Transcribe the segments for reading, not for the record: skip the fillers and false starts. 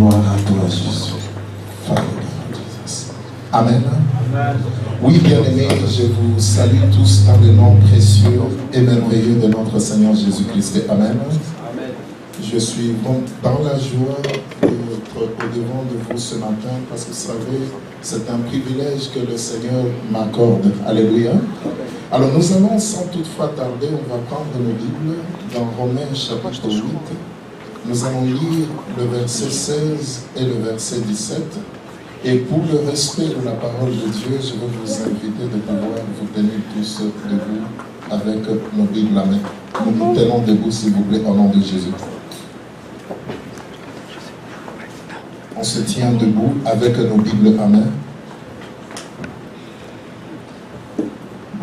Gloire à toi, Jésus. Amen. Oui, bien-aimés, je vous salue tous dans le nom précieux et merveilleux de notre Seigneur Jésus-Christ. Amen. Je suis dans la joie d'être au-devant de vous ce matin parce que vous savez, c'est un privilège que le Seigneur m'accorde. Alléluia. Alors nous allons sans toutefois tarder, on va prendre nos Bibles dans Romains chapitre 8. Nous allons lire le verset 16 et le verset 17. Et pour le respect de la parole de Dieu, je vais vous inviter de pouvoir vous tenir tous debout avec nos Bibles à main. Nous nous tenons debout, s'il vous plaît, au nom de Jésus. On se tient debout avec nos Bibles à main.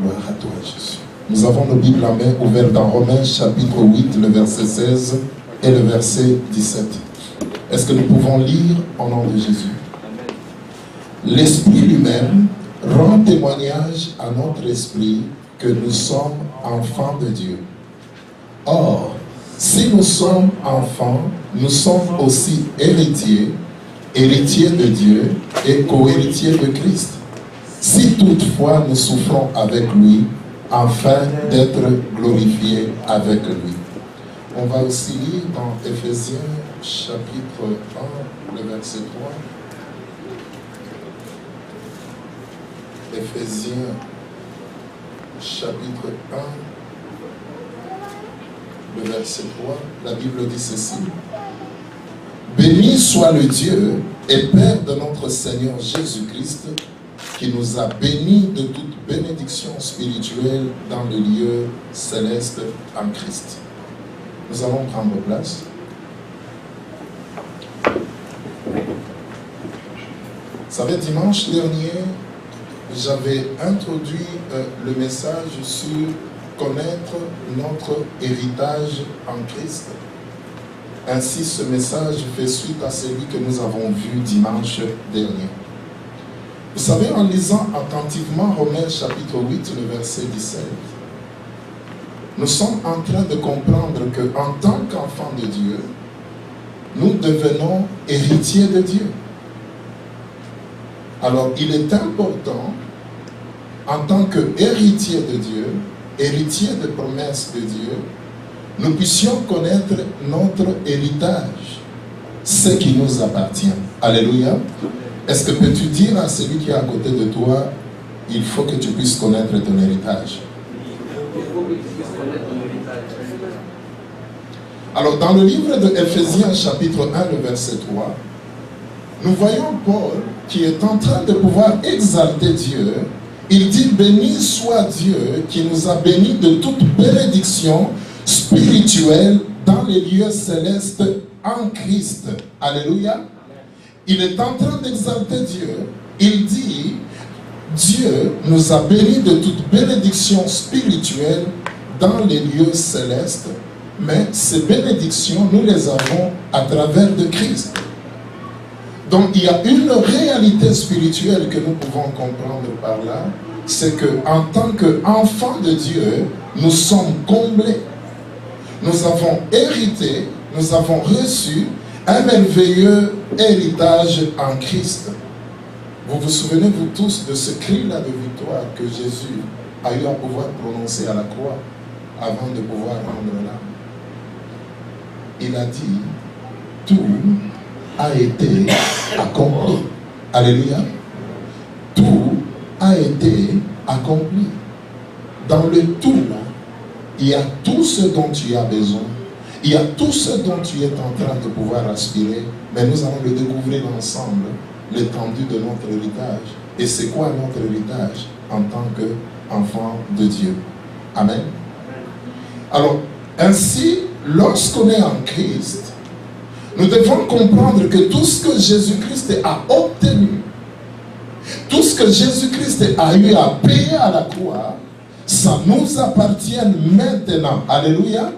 Gloire à toi, Jésus. Nous avons nos Bibles à main ouvertes dans Romains chapitre 8, le verset 16 et le verset 17. Est-ce que nous pouvons lire au nom de Jésus? L'Esprit lui-même rend témoignage à notre esprit que nous sommes enfants de Dieu. Or, si nous sommes enfants, nous sommes aussi héritiers, héritiers de Dieu et co-héritiers de Christ. Si toutefois nous souffrons avec lui, afin d'être glorifiés avec lui. On va aussi lire dans Éphésiens chapitre 1, le verset 3. Éphésiens chapitre 1, le verset 3, la Bible dit ceci. Béni soit le Dieu et Père de notre Seigneur Jésus-Christ, qui nous a bénis de toute bénédiction spirituelle dans le lieu céleste en Christ. Nous allons prendre place. Vous savez, dimanche dernier, j'avais introduit le message sur connaître notre héritage en Christ. Ainsi, ce message fait suite à celui que nous avons vu dimanche dernier. Vous savez, en lisant attentivement Romains chapitre 8, le verset 17, nous sommes en train de comprendre qu'en tant qu'enfants de Dieu, nous devenons héritiers de Dieu. Alors, il est important, en tant qu'héritier de Dieu, héritier de promesses de Dieu, nous puissions connaître notre héritage, ce qui nous appartient. Alléluia. Est-ce que peux-tu dire à celui qui est à côté de toi, il faut que tu puisses connaître ton héritage? Alors, dans le livre de Éphésiens, chapitre 1, le verset 3, nous voyons Paul qui est en train de pouvoir exalter Dieu. Il dit, béni soit Dieu qui nous a bénis de toute bénédiction spirituelle dans les lieux célestes en Christ. Alléluia. Il est en train d'exalter Dieu. Il dit, Dieu nous a bénis de toute bénédiction spirituelle dans les lieux célestes, mais ces bénédictions, nous les avons à travers de Christ. Donc, il y a une réalité spirituelle que nous pouvons comprendre par là, c'est qu'en tant qu'enfants de Dieu, nous sommes comblés. Nous avons hérité, nous avons reçu un merveilleux héritage en Christ. Vous vous souvenez, vous tous, de ce cri-là de victoire que Jésus a eu à pouvoir prononcer à la croix avant de pouvoir rendre l'âme. Il a dit, tout a été accompli. Alléluia. Tout a été accompli. Dans le tout, là, il y a tout ce dont tu as besoin. Il y a tout ce dont tu es en train de pouvoir aspirer. Mais nous allons le découvrir ensemble, l'étendue de notre héritage. Et c'est quoi notre héritage en tant qu'enfant de Dieu? Amen. Alors, ainsi, lorsqu'on est en Christ, nous devons comprendre que tout ce que Jésus-Christ a obtenu, tout ce que Jésus-Christ a eu à payer à la croix, ça nous appartient maintenant. Alléluia. Amen.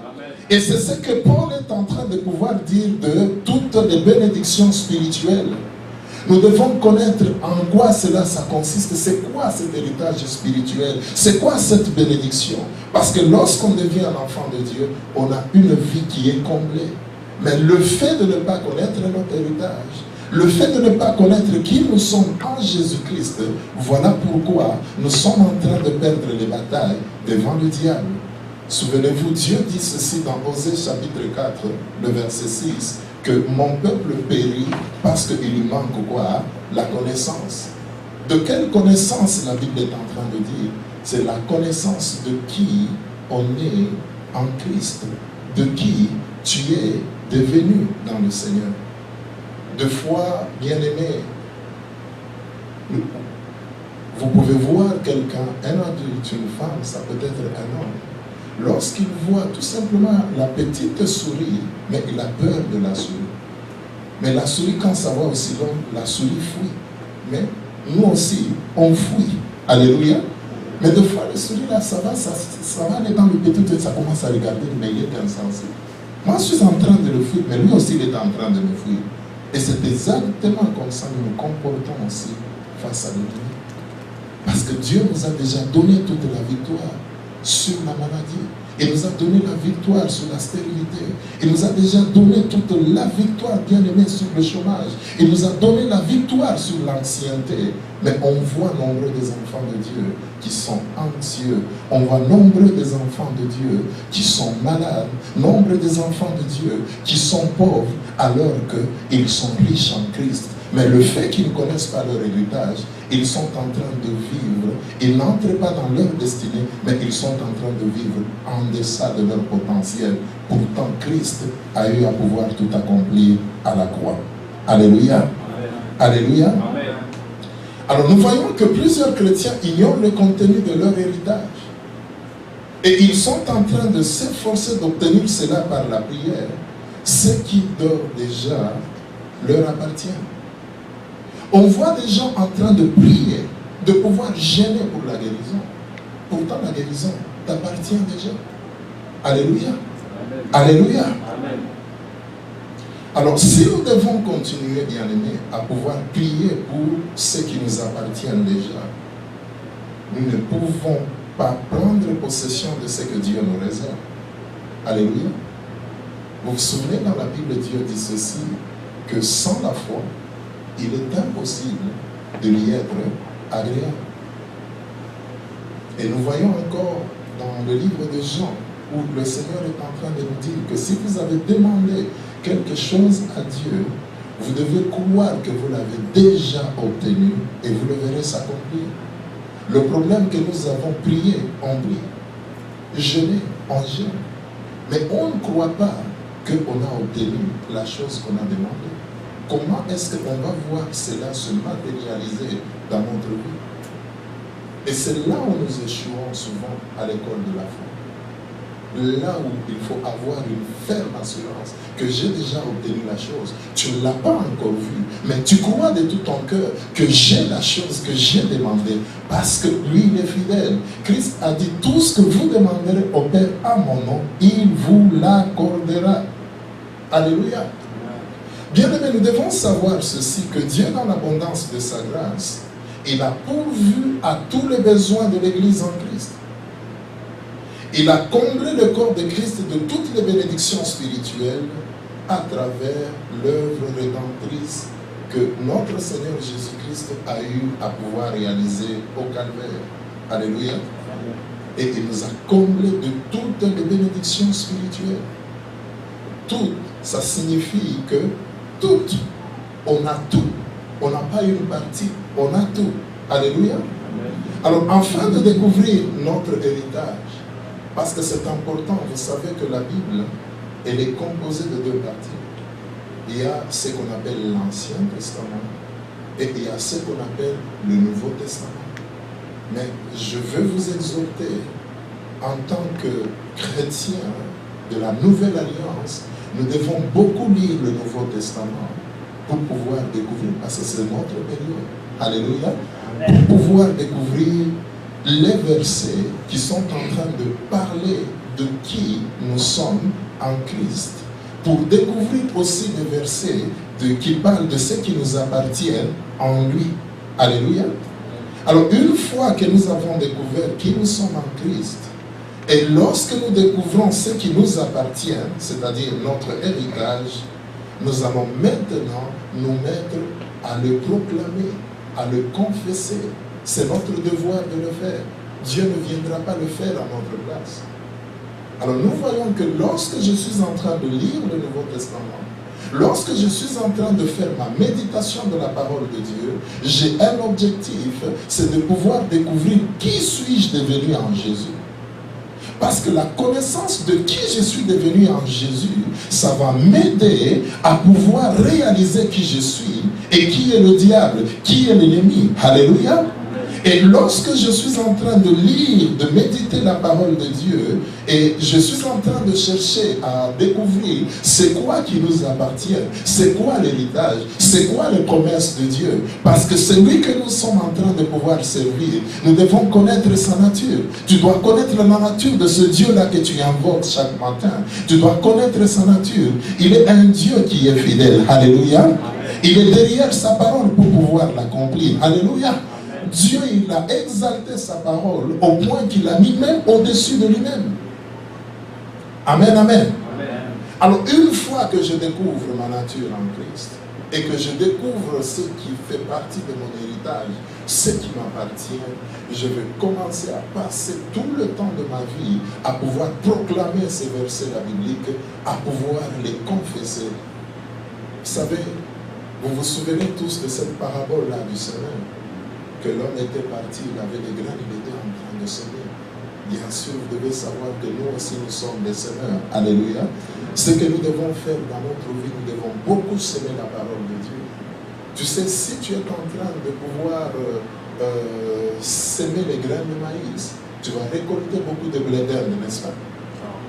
Et c'est ce que Paul est en train de pouvoir dire de toutes les bénédictions spirituelles. Nous devons connaître en quoi cela ça consiste. C'est quoi cet héritage spirituel? C'est quoi cette bénédiction? Parce que lorsqu'on devient un enfant de Dieu, on a une vie qui est comblée. Mais le fait de ne pas connaître notre héritage, le fait de ne pas connaître qui nous sommes en Jésus-Christ, voilà pourquoi nous sommes en train de perdre les batailles devant le diable. Souvenez-vous, Dieu dit ceci dans Osée chapitre 4, le verset 6, que mon peuple périt parce qu'il lui manque quoi? La connaissance. De quelle connaissance la Bible est en train de dire? C'est la connaissance de qui on est en Christ, de qui tu es devenu dans le Seigneur. Deux fois, bien-aimé, vous pouvez voir quelqu'un, un adulte, une femme, ça peut être un homme. Lorsqu'il voit tout simplement la petite souris, mais il a peur de la souris. Mais la souris, quand ça va aussi loin, la souris fuit. Mais nous aussi, on fuit. Alléluia. Mais des fois, les souris, là, ça va aller dans le petit, ça commence à regarder, mais il est insensé. Moi, je suis en train de le fuir, mais lui aussi, il est en train de me fuir. Et c'est exactement comme ça que nous nous comportons aussi face à l'ennemi. Parce que Dieu nous a déjà donné toute la victoire sur la maladie. Il nous a donné la victoire sur la stérilité. Il nous a déjà donné toute la victoire, bien aimé, sur le chômage. Il nous a donné la victoire sur l'ancienneté. Mais on voit nombreux des enfants de Dieu qui sont anxieux. On voit nombreux des enfants de Dieu qui sont malades. Nombreux des enfants de Dieu qui sont pauvres alors qu'ils sont riches en Christ. Mais le fait qu'ils ne connaissent pas leur héritage, ils sont en train de vivre, ils n'entrent pas dans leur destinée, mais ils sont en train de vivre en deçà de leur potentiel. Pourtant, Christ a eu à pouvoir tout accomplir à la croix. Alléluia. Amen. Alléluia. Amen. Alors nous voyons que plusieurs chrétiens ignorent le contenu de leur héritage. Et ils sont en train de s'efforcer d'obtenir cela par la prière, ce qui d'ores déjà leur appartient. On voit des gens en train de prier, de pouvoir gêner pour la guérison. Pourtant, la guérison t'appartient déjà. Alléluia. Amen. Alléluia. Amen. Alors, si nous devons continuer, bien-aimés, à pouvoir prier pour ce qui nous appartient déjà, nous ne pouvons pas prendre possession de ce que Dieu nous réserve. Alléluia. Vous vous souvenez, dans la Bible, Dieu dit ceci, que sans la foi, il est impossible de lui être agréable. Et nous voyons encore dans le livre de Jean, où le Seigneur est en train de nous dire que si vous avez demandé quelque chose à Dieu, vous devez croire que vous l'avez déjà obtenu et vous le verrez s'accomplir. Le problème que nous avons prié, on prie, jeûné, on jeûne. Mais on ne croit pas qu'on a obtenu la chose qu'on a demandée. Comment est-ce qu'on va voir cela se matérialiser dans notre vie? Et c'est là où nous échouons souvent à l'école de la foi. Là où il faut avoir une ferme assurance que j'ai déjà obtenu la chose. Tu ne l'as pas encore vue, mais tu crois de tout ton cœur que j'ai la chose que j'ai demandée parce que lui, il est fidèle. Christ a dit, tout ce que vous demanderez au Père à mon nom, il vous l'accordera. Alléluia. Bien-aimés, nous devons savoir ceci, que Dieu, dans l'abondance de sa grâce, il a pourvu à tous les besoins de l'Église en Christ. Il a comblé le corps de Christ de toutes les bénédictions spirituelles à travers l'œuvre rédemptrice que notre Seigneur Jésus-Christ a eu à pouvoir réaliser au Calvaire. Alléluia. Et il nous a comblé de toutes les bénédictions spirituelles. Tout, ça signifie que tout, on a tout. On n'a pas une partie, on a tout. Alléluia. Amen. Alors, afin de découvrir notre héritage, parce que c'est important, vous savez que la Bible, elle est composée de deux parties. Il y a ce qu'on appelle l'Ancien Testament et il y a ce qu'on appelle le Nouveau Testament. Mais je veux vous exhorter, en tant que chrétiens de la Nouvelle Alliance, nous devons beaucoup lire le Nouveau Testament pour pouvoir découvrir, parce que c'est notre période. Alléluia. Pour pouvoir découvrir les versets qui sont en train de parler de qui nous sommes en Christ. Pour découvrir aussi des versets qui parlent de ce qui nous appartient en lui. Alléluia. Alors, une fois que nous avons découvert qui nous sommes en Christ, Et lorsque nous découvrons ce qui nous appartient, c'est-à-dire notre héritage, nous allons maintenant nous mettre à le proclamer, à le confesser. C'est notre devoir de le faire. Dieu ne viendra pas le faire à notre place. Alors nous voyons que lorsque je suis en train de lire le Nouveau Testament, lorsque je suis en train de faire ma méditation de la parole de Dieu, j'ai un objectif, c'est de pouvoir découvrir qui suis-je devenu en Jésus. Parce que la connaissance de qui je suis devenu en Jésus, ça va m'aider à pouvoir réaliser qui je suis et qui est le diable, qui est l'ennemi. Alléluia. Et lorsque je suis en train de lire, de méditer la parole de Dieu, et je suis en train de chercher à découvrir c'est quoi qui nous appartient, c'est quoi l'héritage, c'est quoi les promesses de Dieu, parce que c'est lui que nous sommes en train de pouvoir servir. Nous devons connaître sa nature. Tu dois connaître la nature de ce Dieu-là que tu invoques chaque matin. Tu dois connaître sa nature. Il est un Dieu qui est fidèle. Alléluia. Il est derrière sa parole pour pouvoir l'accomplir. Alléluia. Dieu, il a exalté sa parole au point qu'il a mis même au-dessus de lui-même. Amen, amen. Alors, une fois que je découvre ma nature en Christ et que je découvre ce qui fait partie de mon héritage, ce qui m'appartient, je vais commencer à passer tout le temps de ma vie à pouvoir proclamer ces versets bibliques, à pouvoir les confesser. Vous savez, vous vous souvenez tous de cette parabole-là du Seigneur, que l'homme était parti, il avait des graines, il était en train de semer. Bien sûr, vous devez savoir que nous aussi, nous sommes des semeurs. Alléluia. Ce que nous devons faire dans notre vie, nous devons beaucoup semer la parole de Dieu. Tu sais, si tu es en train de pouvoir semer les graines de maïs, tu vas récolter beaucoup de blé d'Inde, n'est-ce pas?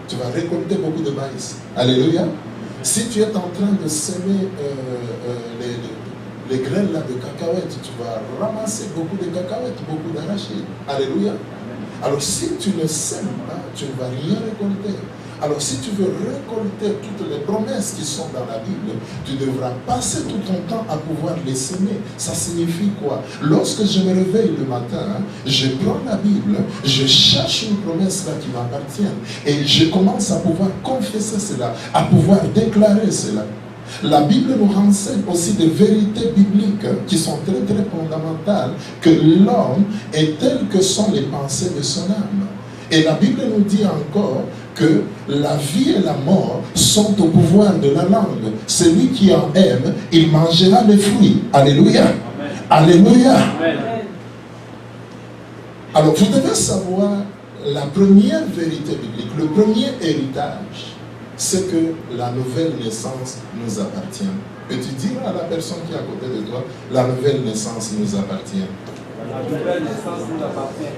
Tu vas récolter beaucoup de maïs. Alléluia. Si tu es en train de semer les graines là de cacahuètes, tu vas ramasser beaucoup de cacahuètes, beaucoup d'arachides. Alléluia. Alors si tu ne sèmes pas, tu ne vas rien récolter. Alors si tu veux récolter toutes les promesses qui sont dans la Bible, tu devras passer tout ton temps à pouvoir les semer. Ça signifie quoi? Lorsque je me réveille le matin, je prends la Bible, je cherche une promesse là qui m'appartient et je commence à pouvoir confesser cela, à pouvoir déclarer cela. La Bible nous renseigne aussi des vérités bibliques qui sont très très fondamentales, que l'homme est tel que sont les pensées de son âme. Et la Bible nous dit encore que la vie et la mort sont au pouvoir de la langue. Celui qui en aime, il mangera les fruits. Alléluia. Amen. Alléluia. Amen. Alors vous devez savoir la première vérité biblique, le premier héritage, c'est que la nouvelle naissance nous appartient. Peux-tu dire à la personne qui est à côté de toi, la nouvelle naissance nous appartient? La nouvelle naissance nous appartient.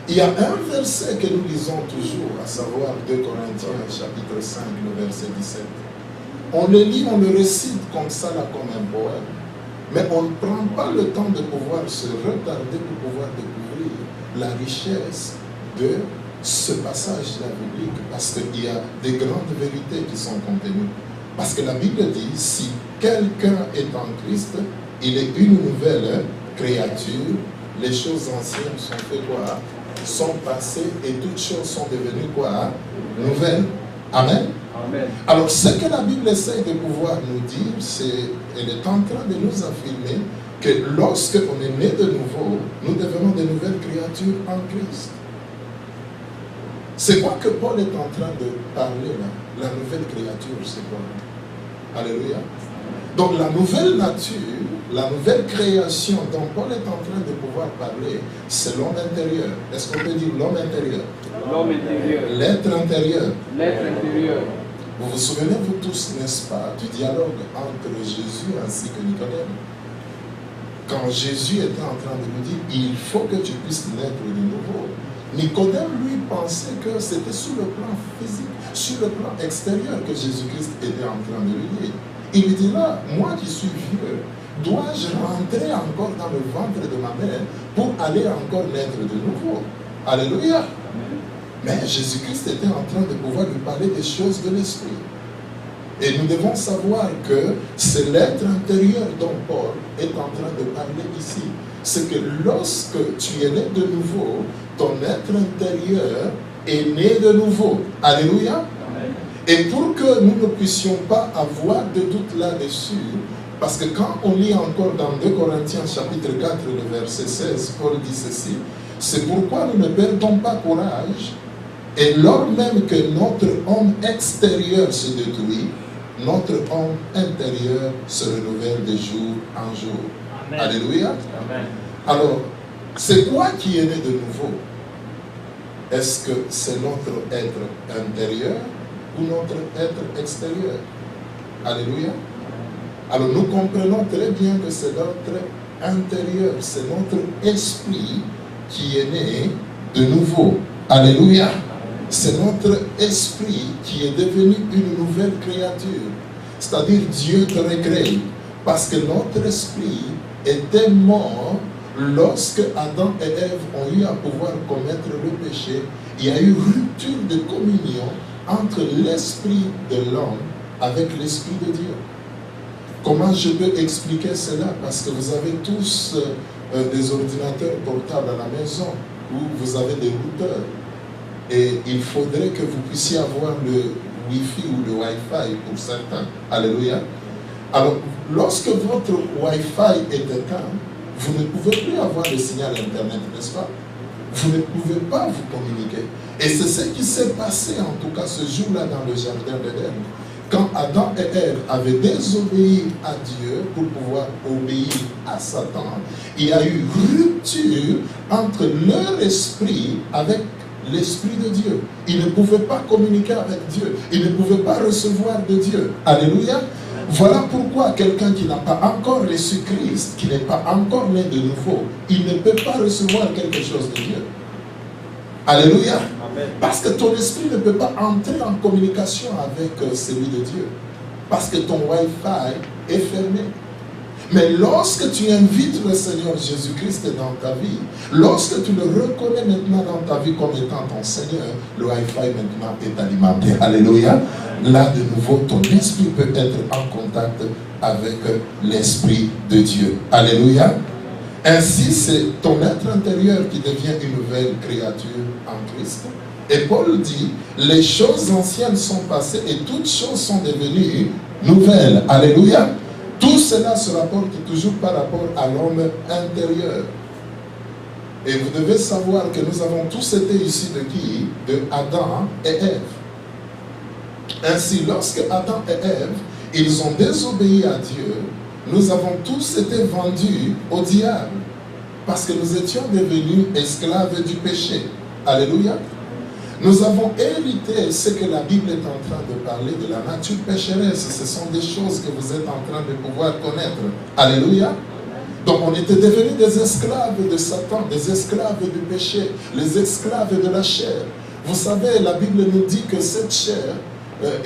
Il y a un verset que nous lisons toujours, à savoir 2 Corinthiens, chapitre 5, le verset 17. On le lit, on le récite comme ça, là, comme un poème, mais on ne prend pas le temps de pouvoir se retarder pour pouvoir découvrir la richesse de ce passage-là biblique, parce qu'il y a des grandes vérités qui sont contenues. Parce que la Bible dit, si quelqu'un est en Christ, il est une nouvelle créature, les choses anciennes sont faites quoi? Sont passées et toutes choses sont devenues quoi? Nouvelles. Amen. Amen. Alors ce que la Bible essaie de pouvoir nous dire, c'est, elle est en train de nous affirmer que lorsque on est né de nouveau, nous devenons de nouvelles créatures en Christ. C'est quoi que Paul est en train de parler là? La nouvelle créature, c'est quoi? Alléluia. Donc la nouvelle nature, la nouvelle création dont Paul est en train de pouvoir parler, c'est l'homme intérieur. Est-ce qu'on peut dire l'homme intérieur? L'homme intérieur. L'être intérieur. L'être intérieur. Vous vous souvenez, vous tous, n'est-ce pas, du dialogue entre Jésus ainsi que Nicodème? Quand Jésus était en train de nous dire, il faut que tu puisses naître de nouveau. Nicodème, lui, pensait que c'était sur le plan physique, sur le plan extérieur que Jésus-Christ était en train de lui dire. Il lui dit là, moi qui suis vieux, dois-je rentrer encore dans le ventre de ma mère pour aller encore naître de nouveau? Alléluia. Mais Jésus-Christ était en train de pouvoir lui parler des choses de l'esprit. Et nous devons savoir que c'est l'être intérieur dont Paul est en train de parler ici. C'est que lorsque tu es né de nouveau, ton être intérieur est né de nouveau. Alléluia. Et pour que nous ne puissions pas avoir de doute là-dessus, parce que quand on lit encore dans 2 Corinthiens chapitre 4, le verset 16, Paul dit ceci, c'est pourquoi nous ne perdons pas courage, et lors même que notre homme extérieur se détruit, notre homme intérieur se renouvelle de jour en jour. Amen. Alléluia. Amen. Alors, c'est quoi qui est né de nouveau? Est-ce que c'est notre être intérieur ou notre être extérieur? Alléluia. Alors nous comprenons très bien que c'est notre intérieur, c'est notre esprit qui est né de nouveau. Alléluia. C'est notre esprit qui est devenu une nouvelle créature. C'est-à-dire Dieu te recrée. Parce que notre esprit était mort lorsque Adam et Ève ont eu à pouvoir commettre le péché. Il y a eu rupture de communion entre l'esprit de l'homme avec l'esprit de Dieu. Comment je peux expliquer cela? Parce que vous avez tous des ordinateurs portables à la maison où vous avez des routeurs. Et il faudrait que vous puissiez avoir le Wi-Fi ou le Wi-Fi pour certains. Alléluia. Alors, lorsque votre Wi-Fi est éteint, vous ne pouvez plus avoir le signal Internet, n'est-ce pas? Vous ne pouvez pas vous communiquer. Et c'est ce qui s'est passé, en tout cas, ce jour-là dans le jardin d'Éden. Quand Adam et Ève avaient désobéi à Dieu pour pouvoir obéir à Satan, il y a eu rupture entre leur esprit avec l'esprit de Dieu. Ils ne pouvaient pas communiquer avec Dieu. Ils ne pouvaient pas recevoir de Dieu. Alléluia. Voilà pourquoi quelqu'un qui n'a pas encore reçu Christ, qui n'est pas encore né de nouveau, il ne peut pas recevoir quelque chose de Dieu. Alléluia. Amen. Parce que ton esprit ne peut pas entrer en communication avec celui de Dieu. Parce que ton Wi-Fi est fermé. Mais lorsque tu invites le Seigneur Jésus-Christ dans ta vie, lorsque tu le reconnais maintenant dans ta vie comme étant ton Seigneur, le Wi-Fi maintenant est alimenté. Alléluia. Là, de nouveau, ton esprit peut être en contact avec l'Esprit de Dieu. Alléluia. Ainsi, c'est ton être intérieur qui devient une nouvelle créature en Christ. Et Paul dit, les choses anciennes sont passées et toutes choses sont devenues nouvelles. Alléluia. Tout cela se rapporte toujours par rapport à l'homme intérieur. Et vous devez savoir que nous avons tous été issus de qui? De Adam et Ève. Ainsi, lorsque Adam et Ève, ils ont désobéi à Dieu, nous avons tous été vendus au diable. Parce que nous étions devenus esclaves du péché. Alléluia. Nous avons hérité ce que la Bible est en train de parler de la nature pécheresse. Ce sont des choses que vous êtes en train de pouvoir connaître. Alléluia. Donc on était devenus des esclaves de Satan, des esclaves du péché, les esclaves de la chair. Vous savez, la Bible nous dit que cette chair,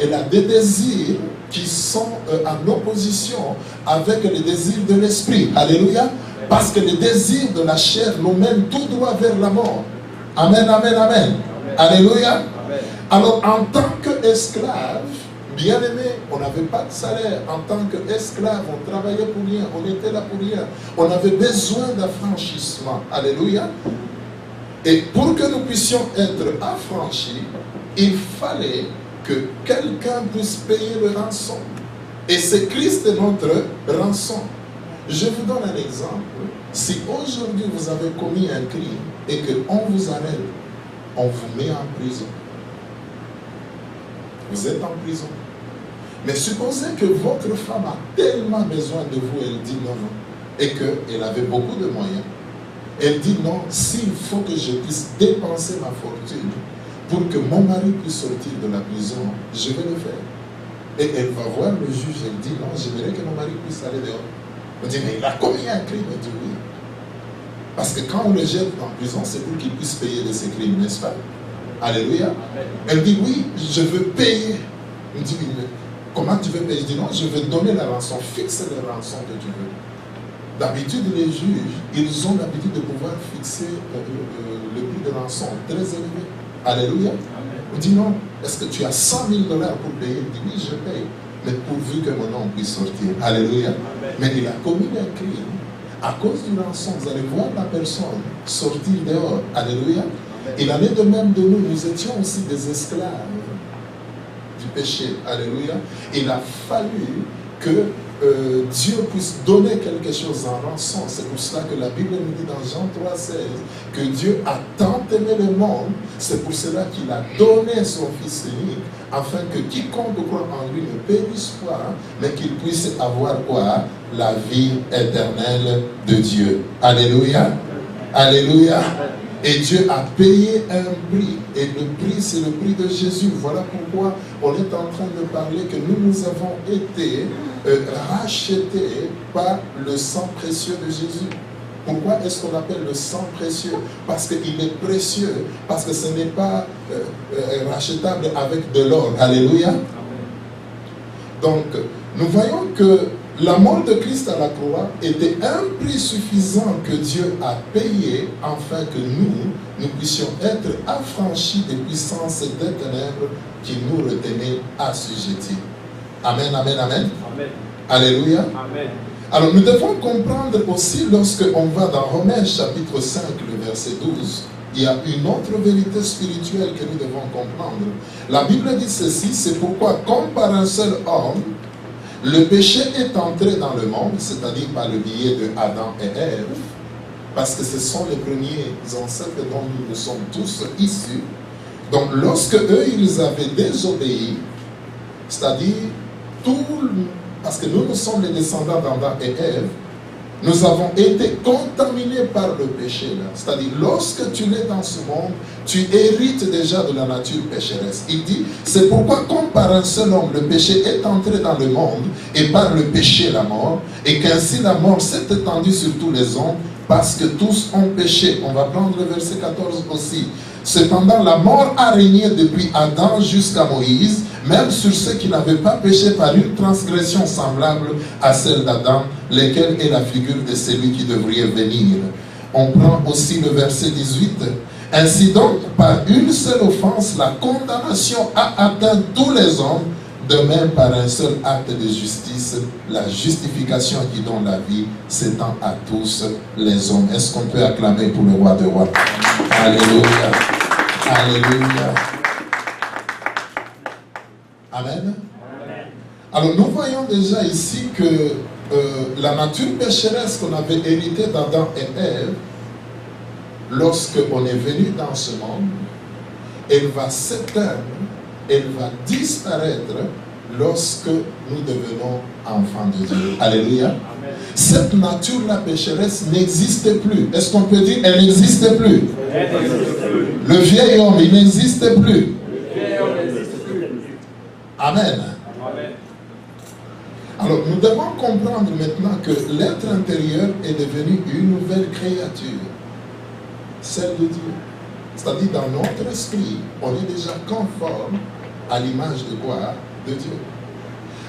elle a des désirs qui sont en opposition avec les désirs de l'esprit. Alléluia. Parce que les désirs de la chair nous mènent tout droit vers la mort. Amen, amen, amen. Alléluia. Amen. Alors, en tant qu'esclave, bien aimé, on n'avait pas de salaire. En tant qu'esclave, on travaillait pour rien. On était là pour rien. On avait besoin d'affranchissement. Alléluia. Et pour que nous puissions être affranchis, il fallait que quelqu'un puisse payer le rançon. Et c'est Christ notre rançon. Je vous donne un exemple. Si aujourd'hui vous avez commis un crime et qu'on vous arrête, on vous met en prison. Vous êtes en prison. Mais supposez que votre femme a tellement besoin de vous, elle dit non, non, et qu'elle avait beaucoup de moyens. Elle dit non, s'il faut que je puisse dépenser ma fortune pour que mon mari puisse sortir de la prison, je vais le faire. Et elle va voir le juge, elle dit non, j'aimerais que mon mari puisse aller dehors. On dit, mais il a commis un crime. Elle dit oui. Parce que quand on le jette en prison, c'est pour qu'il puisse payer de ses crimes, n'est-ce pas? Alléluia. Elle dit oui, je veux payer. Il dit oui, mais comment tu veux payer? Je dis non, je vais donner la rançon, fixe la rançon que tu veux. D'habitude, les juges, ils ont l'habitude de pouvoir fixer le prix de rançon très élevé. Alléluia. On dit non, est-ce que tu as 100 000 $ pour payer? Il dit oui, je paye. Mais pourvu que mon nom puisse sortir. Alléluia. Mais il a commis un crime. À cause du rançon, vous allez voir la personne sortir dehors. Alléluia. Il en est de même de nous. Nous étions aussi des esclaves du péché. Alléluia. Il a fallu que Dieu puisse donner quelque chose en rançon. C'est pour cela que la Bible nous dit dans Jean 3,16 que Dieu a tant aimé le monde. C'est pour cela qu'il a donné son Fils unique, afin que quiconque croit en lui ne périsse pas, mais qu'il puisse avoir quoi? La vie éternelle de Dieu. Alléluia. Alléluia. Et Dieu a payé un prix. Et le prix, c'est le prix de Jésus. Voilà pourquoi on est en train de parler que nous avons été rachetés par le sang précieux de Jésus. Pourquoi est-ce qu'on appelle le sang précieux? Parce qu'il est précieux. Parce que ce n'est pas rachetable avec de l'or. Alléluia. Donc, nous voyons que la mort de Christ à la croix était un prix suffisant que Dieu a payé afin que nous puissions être affranchis des puissances des ténèbres qui nous retenaient assujettis. Amen, amen, amen. Amen. Alléluia. Amen. Alors nous devons comprendre aussi, lorsque on va dans Romains chapitre 5, le verset 12, il y a une autre vérité spirituelle que nous devons comprendre. La Bible dit ceci, c'est pourquoi comme par un seul homme, le péché est entré dans le monde, c'est-à-dire par le biais de Adam et Ève, parce que ce sont les premiers ancêtres dont nous sommes tous issus. Donc lorsque eux, ils avaient désobéi, c'est-à-dire parce que nous sommes les descendants d'Adam et Ève, nous avons été contaminés par le péché. C'est-à-dire, lorsque tu es dans ce monde, tu hérites déjà de la nature pécheresse. Il dit, c'est pourquoi comme par un seul homme, le péché est entré dans le monde, et par le péché la mort, et qu'ainsi la mort s'est étendue sur tous les hommes, parce que tous ont péché. On va prendre le verset 14 aussi. Cependant, la mort a régné depuis Adam jusqu'à Moïse, même sur ceux qui n'avaient pas péché par une transgression semblable à celle d'Adam, lequel est la figure de celui qui devrait venir. On prend aussi le verset 18. Ainsi donc, par une seule offense, la condamnation a atteint tous les hommes, de même par un seul acte de justice, la justification qui donne la vie s'étend à tous les hommes. Est-ce qu'on peut acclamer pour le roi des rois? Alléluia. Alléluia. Amen. Alors nous voyons déjà ici que la nature pécheresse qu'on avait héritée d'Adam et Ève, lorsqu'on est venu dans ce monde, elle va s'éteindre, elle va disparaître lorsque nous devenons enfants de Dieu. Alléluia. Amen. Cette nature-là pécheresse n'existe plus. Est-ce qu'on peut dire elle n'existe plus? Le vieil homme, il n'existe plus. Amen. Amen. Alors, nous devons comprendre maintenant que l'être intérieur est devenu une nouvelle créature, celle de Dieu. C'est-à-dire, dans notre esprit, on est déjà conforme à l'image de quoi? De Dieu.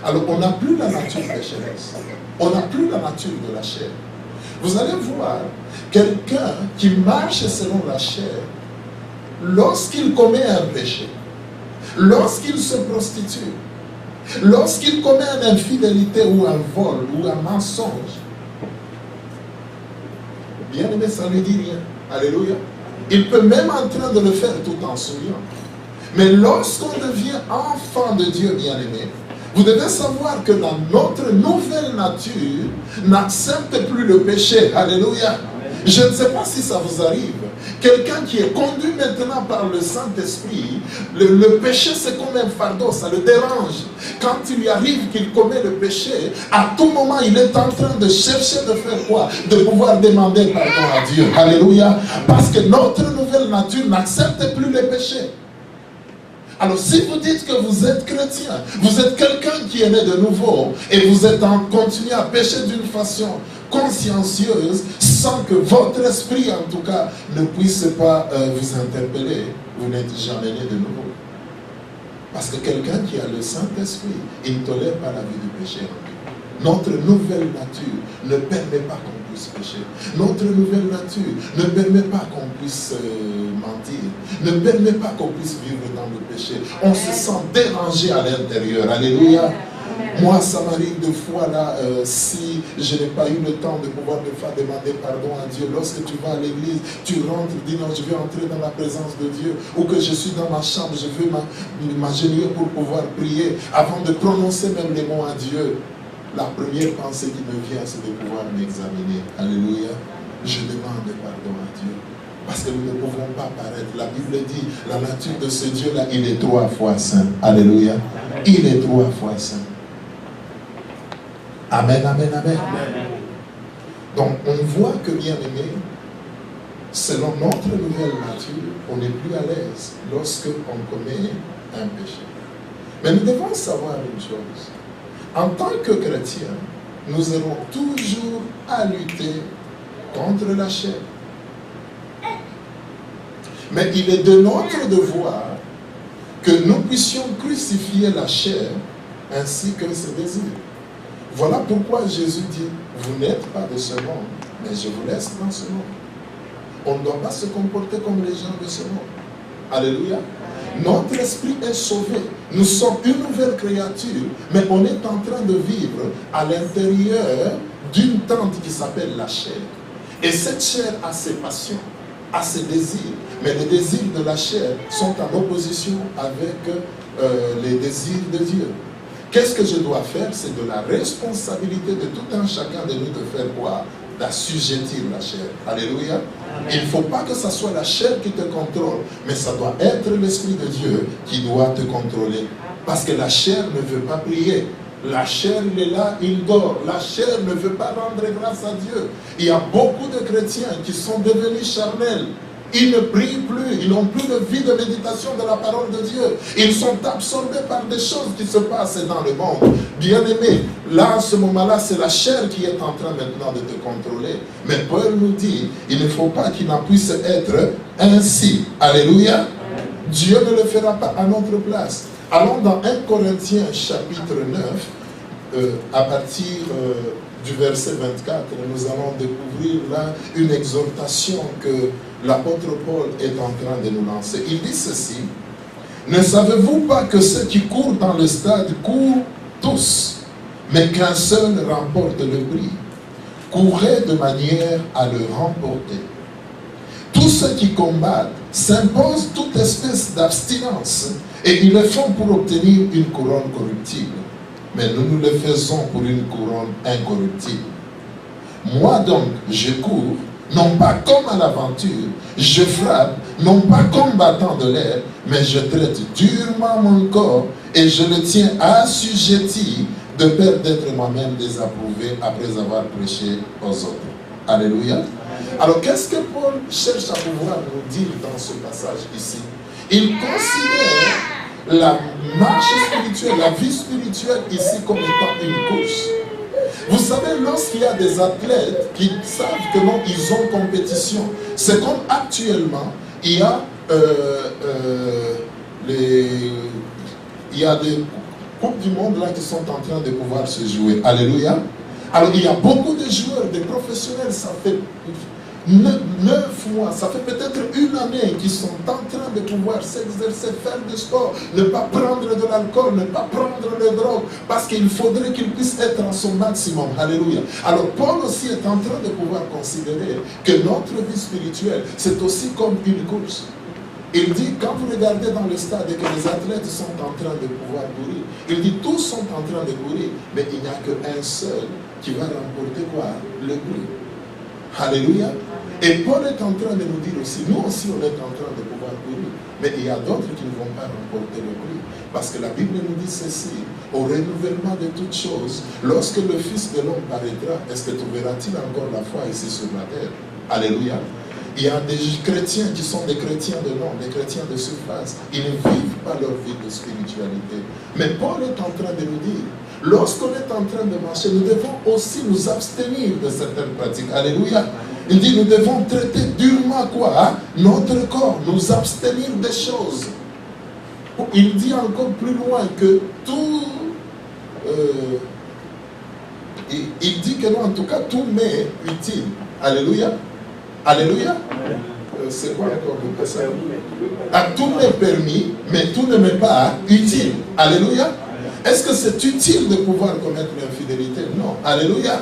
Alors, on n'a plus la nature pécheresse. On n'a plus la nature de la chair. Vous allez voir, quelqu'un qui marche selon la chair, lorsqu'il commet un péché, lorsqu'il se prostitue, lorsqu'il commet une infidélité ou un vol ou un mensonge, bien aimé, ça ne lui dit rien. Alléluia. Il peut même en train de le faire tout en souriant. Mais lorsqu'on devient enfant de Dieu, bien aimé, vous devez savoir que dans notre nouvelle nature, n'accepte plus le péché. Alléluia. Je ne sais pas si ça vous arrive. Quelqu'un qui est conduit maintenant par le Saint-Esprit, le péché c'est comme un fardeau, ça le dérange. Quand il lui arrive qu'il commet le péché, à tout moment il est en train de chercher de faire quoi? De pouvoir demander pardon à Dieu. Alléluia. Parce que notre nouvelle nature n'accepte plus les péchés. Alors si vous dites que vous êtes chrétien, vous êtes quelqu'un qui est né de nouveau, et vous êtes en continuant à pécher d'une façon consciencieuse, sans que votre esprit en tout cas ne puisse pas vous interpeller, vous n'êtes jamais né de nouveau. Parce que quelqu'un qui a le Saint-Esprit, il ne tolère pas la vie du péché. Notre nouvelle nature ne permet pas qu'on puisse pécher. Notre nouvelle nature ne permet pas qu'on puisse mentir, ne permet pas qu'on puisse vivre dans le péché. On se sent dérangé à l'intérieur. Alléluia. Moi, ça m'arrive de fois là, si je n'ai pas eu le temps de pouvoir me faire demander pardon à Dieu, lorsque tu vas à l'église, tu rentres, dis non, je vais entrer dans la présence de Dieu, ou que je suis dans ma chambre, je veux m'agenouiller pour pouvoir prier, avant de prononcer même les mots à Dieu. La première pensée qui me vient, c'est de pouvoir m'examiner. Alléluia. Je demande pardon à Dieu. Parce que nous ne pouvons pas paraître. La Bible dit, la nature de ce Dieu-là, il est 3 fois saint. Alléluia. Il est 3 fois saint. Amen, amen, amen. Donc, on voit que, bien aimé, selon notre nouvelle nature, on n'est plus à l'aise lorsqu'on commet un péché. Mais nous devons savoir une chose. En tant que chrétiens, nous aurons toujours à lutter contre la chair. Mais il est de notre devoir que nous puissions crucifier la chair ainsi que ses désirs. Voilà pourquoi Jésus dit, vous n'êtes pas de ce monde, mais je vous laisse dans ce monde. On ne doit pas se comporter comme les gens de ce monde. Alléluia. Notre esprit est sauvé. Nous sommes une nouvelle créature, mais on est en train de vivre à l'intérieur d'une tente qui s'appelle la chair. Et cette chair a ses passions, a ses désirs. Mais les désirs de la chair sont en opposition avec les désirs de Dieu. Qu'est-ce que je dois faire? C'est de la responsabilité de tout un chacun de nous de faire quoi? D'assujettir la chair. Alléluia. Il ne faut pas que ce soit la chair qui te contrôle, mais ça doit être l'Esprit de Dieu qui doit te contrôler. Parce que la chair ne veut pas prier. La chair, il est là, il dort. La chair ne veut pas rendre grâce à Dieu. Il y a beaucoup de chrétiens qui sont devenus charnels. Ils ne prient plus, ils n'ont plus de vie de méditation de la parole de Dieu. Ils sont absorbés par des choses qui se passent dans le monde. Bien-aimé, là, à ce moment-là, c'est la chair qui est en train maintenant de te contrôler. Mais Paul nous dit, il ne faut pas qu'il en puisse être ainsi. Alléluia. Dieu ne le fera pas à notre place. Allons dans 1 Corinthiens chapitre 9, à partir du verset 24, nous allons découvrir là une exhortation que l'apôtre Paul est en train de nous lancer. Il dit ceci: ne savez-vous pas que ceux qui courent dans le stade courent tous, mais qu'un seul remporte le prix? Courez de manière à le remporter. Tous ceux qui combattent s'imposent toute espèce d'abstinence et ils le font pour obtenir une couronne corruptible. Mais nous le faisons pour une couronne incorruptible. Moi donc, je cours, non pas comme à l'aventure, je frappe, non pas comme battant de l'air, mais je traite durement mon corps et je le tiens assujetti de peur d'être moi-même désapprouvé après avoir prêché aux autres. Alléluia. Alors qu'est-ce que Paul cherche à pouvoir nous dire dans ce passage ici? Il considère la marche spirituelle, la vie spirituelle ici comme étant une course. Vous savez, lorsqu'il y a des athlètes qui savent que non, ils ont compétition, c'est comme actuellement, il y a des coupes du monde là qui sont en train de pouvoir se jouer. Alléluia. Alors il y a beaucoup de joueurs, des professionnels, ça fait 9 mois, ça fait peut-être une année qu'ils sont en train de pouvoir s'exercer, faire du sport, ne pas prendre de l'alcool, ne pas prendre de drogue, parce qu'il faudrait qu'ils puissent être en son maximum. Alléluia. Alors Paul aussi est en train de pouvoir considérer que notre vie spirituelle, c'est aussi comme une course. Il dit, quand vous regardez dans le stade et que les athlètes sont en train de pouvoir courir, il dit, tous sont en train de courir, mais il n'y a qu'un seul qui va remporter quoi? Le prix. Alléluia. Et Paul est en train de nous dire aussi, nous aussi on est en train de pouvoir courir, mais il y a d'autres qui ne vont pas remporter le prix. Parce que la Bible nous dit ceci: au renouvellement de toutes choses, lorsque le Fils de l'homme paraîtra, est-ce que trouveras-t-il encore la foi ici sur la terre? Alléluia. Il y a des chrétiens qui sont des chrétiens de nom, des chrétiens de surface. Ils ne vivent pas leur vie de spiritualité. Mais Paul est en train de nous dire, lorsqu'on est en train de marcher, nous devons aussi nous abstenir de certaines pratiques. Alléluia. Il dit, nous devons traiter durement quoi? Hein? Notre corps, nous abstenir des choses. Il dit encore plus loin que tout... il dit que non, en tout cas, tout m'est utile. Alléluia. Alléluia. C'est quoi encore le passage? Tout m'est permis, mais tout ne m'est pas utile. Alléluia. Est-ce que c'est utile de pouvoir commettre l'infidélité? Non. Alléluia.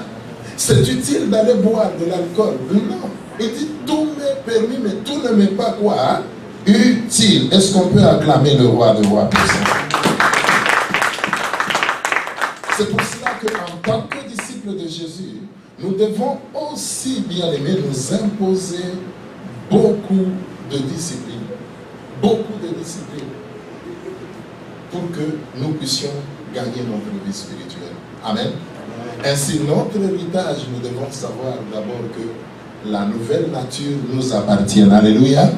C'est utile d'aller boire de l'alcool? Non. Il dit tout m'est permis, mais tout ne m'est pas quoi? Utile. Est-ce qu'on peut acclamer le roi de rois pour ça? C'est pour cela qu'en tant que disciples de Jésus, nous devons aussi, bien aimés, nous imposer beaucoup de discipline. Beaucoup de discipline. Pour que nous puissions gagner notre vie spirituelle. Amen. Ainsi, notre héritage, nous devons savoir d'abord que la nouvelle nature nous appartient. Alléluia. Amen.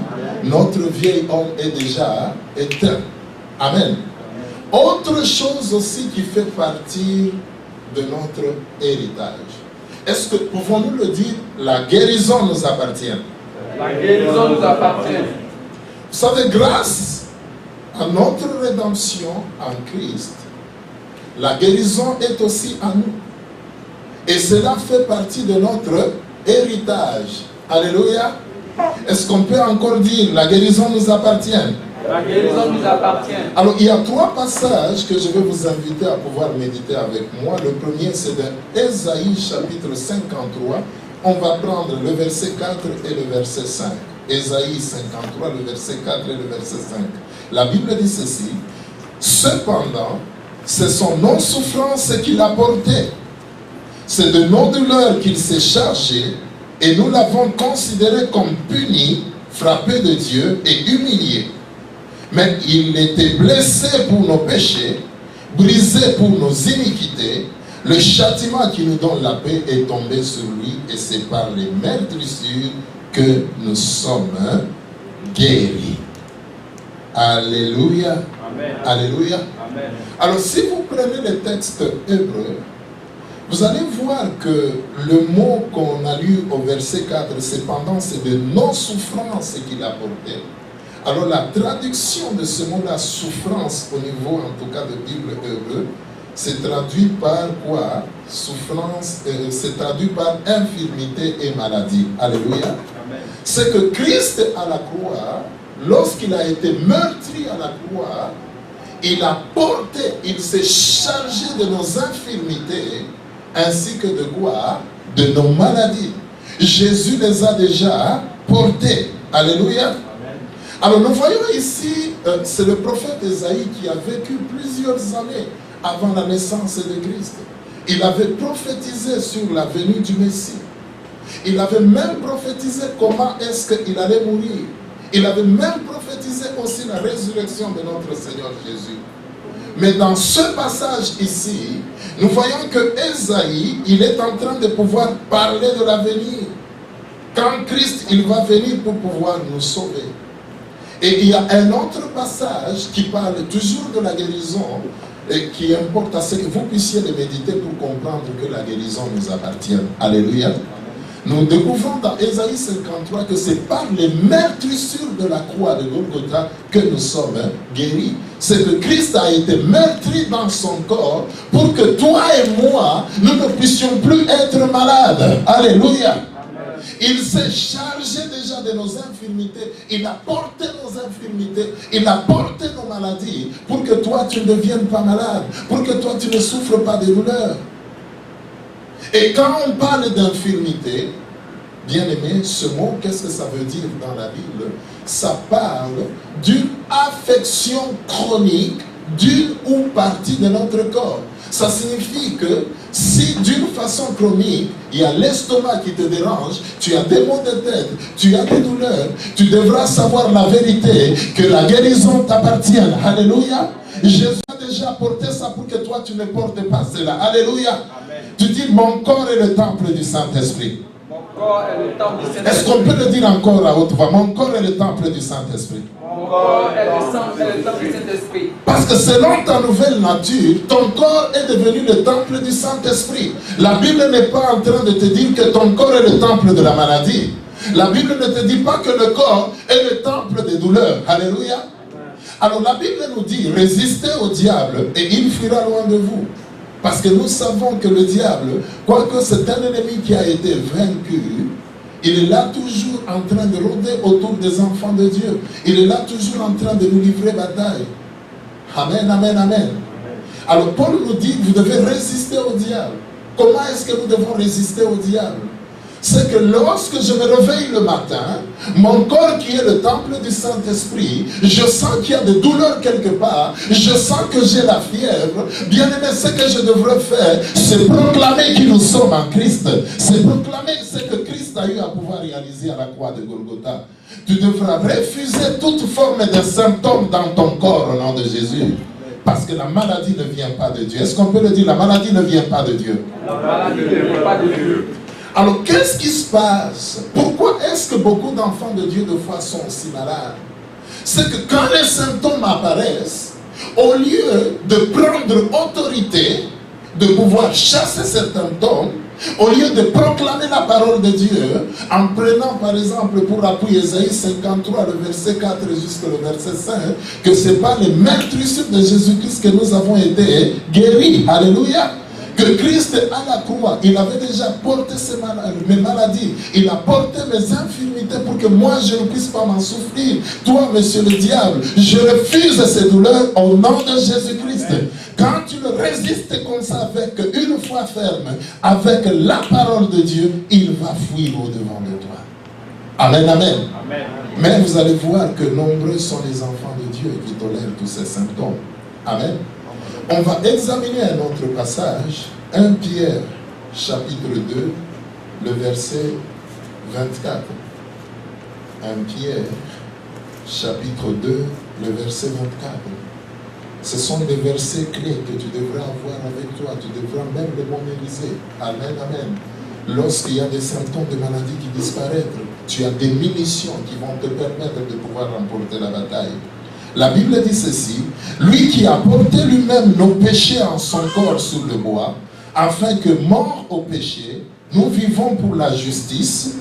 Notre vieil homme est déjà éteint. Amen. Autre chose aussi qui fait partie de notre héritage. Est-ce que pouvons-nous le dire? La guérison nous appartient. La guérison nous appartient. Vous savez, grâce à notre rédemption en Christ, la guérison est aussi à nous. Et cela fait partie de notre héritage. Alléluia. Est-ce qu'on peut encore dire la guérison nous appartient? La guérison nous appartient. Alors, il y a 3 passages que je vais vous inviter à pouvoir méditer avec moi. Le premier, c'est de Ésaïe chapitre 53. On va prendre le verset 4 et le verset 5. Ésaïe 53, le verset 4 et le verset 5. La Bible dit ceci. Cependant, c'est son non-souffrance qu'il a porté. C'est de nos douleurs qu'il s'est chargé, et nous l'avons considéré comme puni, frappé de Dieu et humilié. Mais il était blessé pour nos péchés, brisé pour nos iniquités. Le châtiment qui nous donne la paix est tombé sur lui, et c'est par les meurtrissures que nous sommes guéris. Alléluia. Amen. Alléluia. Amen. Alors, si vous prenez le texte hébreu, vous allez voir que le mot qu'on a lu au verset 4, cependant, c'est de nos souffrances qu'il a porté. Alors, la traduction de ce mot-là, souffrance, au niveau, en tout cas, de Bible hébreu, c'est traduit par quoi? Souffrance, c'est traduit par infirmité et maladie. Alléluia. C'est que Christ à la croix, lorsqu'il a été meurtri à la croix, il a porté, il s'est chargé de nos infirmités, ainsi que de quoi? De nos maladies. Jésus les a déjà portées. Alléluia. Alors nous voyons ici, c'est le prophète Ésaïe qui a vécu plusieurs années avant la naissance de Christ. Il avait prophétisé sur la venue du Messie. Il avait même prophétisé comment est-ce qu'il allait mourir. Il avait même prophétisé aussi la résurrection de notre Seigneur Jésus. Mais dans ce passage ici, nous voyons que Ésaïe, il est en train de pouvoir parler de l'avenir. Quand Christ, il va venir pour pouvoir nous sauver. Et il y a un autre passage qui parle toujours de la guérison et qui importe à ce que vous puissiez le méditer pour comprendre que la guérison nous appartient. Alléluia. Nous découvrons dans Ésaïe 53 que c'est par les meurtrissures de la croix de Golgotha que nous sommes guéris. C'est que Christ a été meurtri dans son corps pour que toi et moi, nous ne puissions plus être malades. Alléluia. Il s'est chargé déjà de nos infirmités. Il a porté nos infirmités. Il a porté nos maladies pour que toi, tu ne deviennes pas malade. Pour que toi, tu ne souffres pas de douleur. Et quand on parle d'infirmité, bien aimé, ce mot, qu'est-ce que ça veut dire dans la Bible? Ça parle d'une affection chronique d'une ou partie de notre corps. Ça signifie que si d'une façon chronique, il y a l'estomac qui te dérange, tu as des maux de tête, tu as des douleurs, tu devras savoir la vérité, que la guérison t'appartient. Alléluia. Jésus a déjà porté ça pour que toi tu ne portes pas cela. Alléluia. Amen. Tu dis mon corps est le temple du Saint-Esprit. Mon corps est le temple du Saint-Esprit. Est-ce qu'on peut le dire encore à haute voix? Mon corps est le temple du Saint-Esprit. Mon corps est le temple du Saint-Esprit. Parce que selon ta nouvelle nature, ton corps est devenu le temple du Saint-Esprit. La Bible n'est pas en train de te dire que ton corps est le temple de la maladie. La Bible ne te dit pas que le corps est le temple des douleurs. Alléluia. Alors la Bible nous dit, résistez au diable et il fuira loin de vous. Parce que nous savons que le diable, quoique c'est un ennemi qui a été vaincu, il est là toujours en train de rôder autour des enfants de Dieu. Il est là toujours en train de nous livrer bataille. Amen, amen, amen. Alors Paul nous dit, vous devez résister au diable. Comment est-ce que nous devons résister au diable? C'est que lorsque je me réveille le matin, mon corps qui est le temple du Saint-Esprit, je sens qu'il y a des douleurs quelque part, je sens que j'ai la fièvre. Bien aimé, ce que je devrais faire, c'est proclamer qui nous sommes en Christ. C'est proclamer ce que Christ a eu à pouvoir réaliser à la croix de Golgotha. Tu devras refuser toute forme de symptômes dans ton corps au nom de Jésus. Parce que la maladie ne vient pas de Dieu. Est-ce qu'on peut le dire? La maladie ne vient pas de Dieu. La maladie ne vient pas de Dieu. Alors, qu'est-ce qui se passe? Pourquoi est-ce que beaucoup d'enfants de Dieu, de foi, sont si malades? C'est que quand les symptômes apparaissent, au lieu de prendre autorité, de pouvoir chasser ces symptômes, au lieu de proclamer la parole de Dieu, en prenant par exemple pour appui Ésaïe 53, le verset 4 jusqu'au verset 5, que ce n'est pas les meurtrissures de Jésus-Christ que nous avons été guéris. Alléluia! Que Christ à la croix, il avait déjà porté mes maladies, il a porté mes infirmités pour que moi je ne puisse pas m'en souffrir. Toi, monsieur le diable, je refuse ces douleurs au nom de Jésus-Christ. Quand tu le résistes comme ça avec une foi ferme, avec la parole de Dieu, il va fuir au-devant de toi. Amen, amen. Amen. Mais vous allez voir que nombreux sont les enfants de Dieu qui tolèrent tous ces symptômes. Amen. On va examiner un autre passage, 1 Pierre, chapitre 2, le verset 24. 1 Pierre, chapitre 2, le verset 24. Ce sont des versets clés que tu devras avoir avec toi, tu devras même les mémoriser. Amen, amen. Lorsqu'il y a des symptômes de maladie qui disparaissent, tu as des munitions qui vont te permettre de pouvoir remporter la bataille. La Bible dit ceci, lui qui a porté lui-même nos péchés en son corps sur le bois, afin que, mort au péché, nous vivons pour la justice,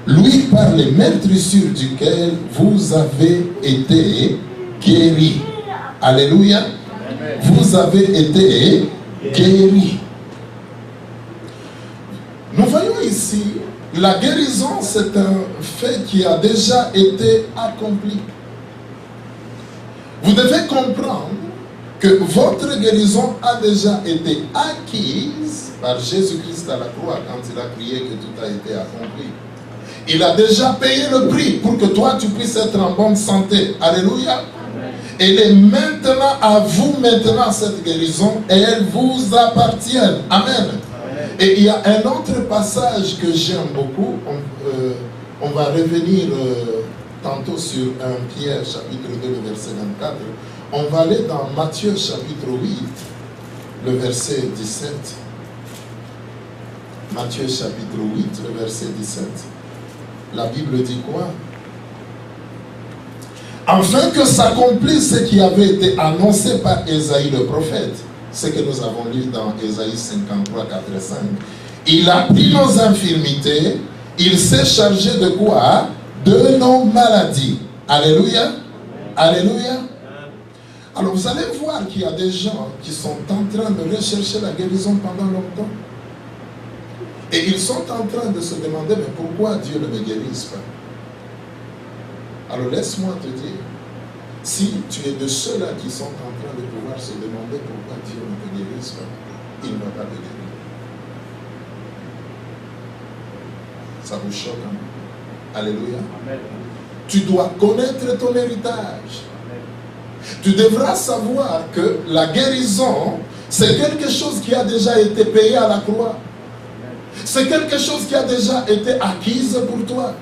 lui par les meurtrissures duquel vous avez été guéris. Alléluia. Vous avez été guéris. Nous voyons ici, la guérison, c'est un fait qui a déjà été accompli. Vous devez comprendre que votre guérison a déjà été acquise par Jésus-Christ à la croix quand il a crié que tout a été accompli. Il a déjà payé le prix pour que toi tu puisses être en bonne santé. Alléluia. Elle est maintenant à vous maintenant cette guérison et elle vous appartient. Amen. Et il y a un autre passage que j'aime beaucoup. On va revenir tantôt sur 1 Pierre chapitre 2 le verset 24. On va aller dans Matthieu chapitre 8 le verset 17. Matthieu chapitre 8 le verset 17. La Bible dit quoi? Afin que s'accomplisse ce qui avait été annoncé par Ésaïe le prophète, ce que nous avons lu dans Ésaïe 53, 4 et 5. Il a pris nos infirmités, il s'est chargé de quoi? De nos maladies. Alléluia. Alléluia. Alors vous allez voir qu'il y a des gens qui sont en train de rechercher la guérison pendant longtemps. Et ils sont en train de se demander, mais pourquoi Dieu ne me guérisse pas? Alors laisse-moi te dire, si tu es de ceux-là qui sont en train de pouvoir se demander pourquoi Dieu ne te guérisse pas, il ne va pas te guérir. Ça vous choque, hein? Alléluia. Amen. Tu dois connaître ton héritage. Amen. Tu devras savoir que la guérison, c'est quelque chose qui a déjà été payé à la croix. C'est quelque chose qui a déjà été acquise pour toi.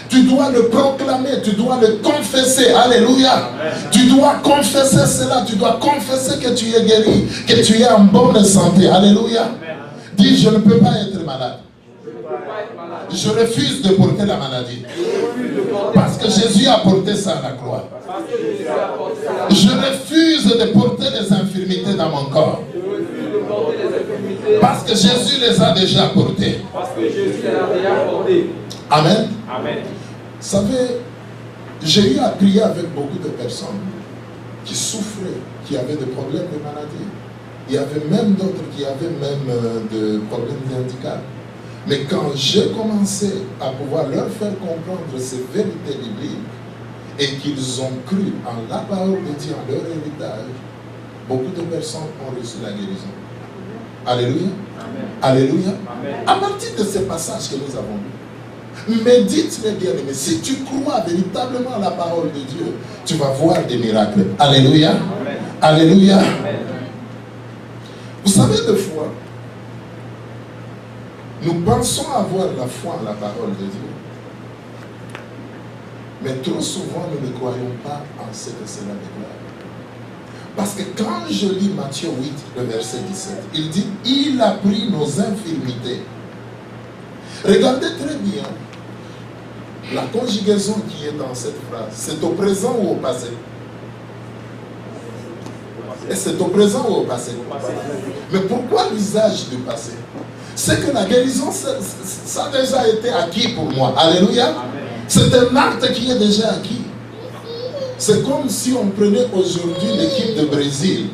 Tu dois le proclamer, tu dois le confesser. Alléluia. Amen. Tu dois confesser cela, tu dois confesser que tu es guéri, que tu es en bonne santé. Alléluia. Amen. Dis, je ne peux pas être malade. Je refuse de porter la maladie. Parce que Jésus a porté ça à la croix. Je refuse de porter les infirmités dans mon corps. Parce que Jésus les a déjà portées. Amen. Amen. Vous savez, j'ai eu à prier avec beaucoup de personnes qui souffraient, qui avaient des problèmes de maladie. Il y avait même d'autres qui avaient même des problèmes de handicap. Mais quand j'ai commencé à pouvoir leur faire comprendre ces vérités bibliques et qu'ils ont cru en la parole de Dieu, en leur héritage, beaucoup de personnes ont reçu la guérison. Alléluia. Amen. Alléluia. Amen. À partir de ces passages que nous avons lus, médite-les bien aimés. Si tu crois véritablement à la parole de Dieu, tu vas voir des miracles. Alléluia. Amen. Alléluia. Amen. Vous savez, des fois, nous pensons avoir la foi en la parole de Dieu. Mais trop souvent, nous ne croyons pas en ce que cela déclare. Parce que quand je lis Matthieu 8, le verset 17, il dit, il a pris nos infirmités. Regardez très bien la conjugaison qui est dans cette phrase. C'est au présent ou au passé? Et c'est au présent ou au passé? Mais pourquoi l'usage du passé? C'est que la guérison, ça a déjà été acquis pour moi. Alléluia. C'est un acte qui est déjà acquis. C'est comme si on prenait aujourd'hui l'équipe de Brésil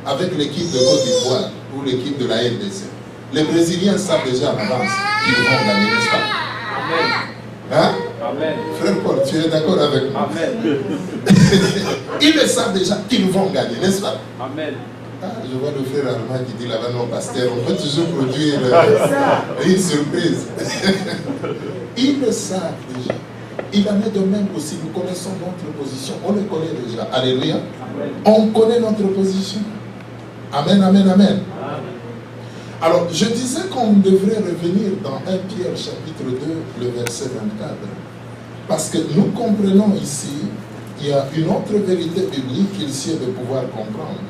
avec l'équipe de Côte d'Ivoire ou l'équipe de la RDC. Les Brésiliens savent déjà en avance qu'ils vont gagner, n'est-ce pas? Amen. Hein? Amen. Frère Paul, tu es d'accord avec moi? Amen. Ils le savent déjà qu'ils vont gagner, n'est-ce pas? Amen. Ah, je vois le frère Armand qui dit là-bas, non, pasteur, on peut toujours produire une surprise. Ils le savent déjà. Il en est de même aussi, nous connaissons notre position, on le connaît déjà. Alléluia. Amen. On connaît notre position. Amen, amen, amen. Alors, je disais qu'on devrait revenir dans 1 Pierre chapitre 2, le verset 24. Parce que nous comprenons ici, il y a une autre vérité biblique qu'il sied de pouvoir comprendre.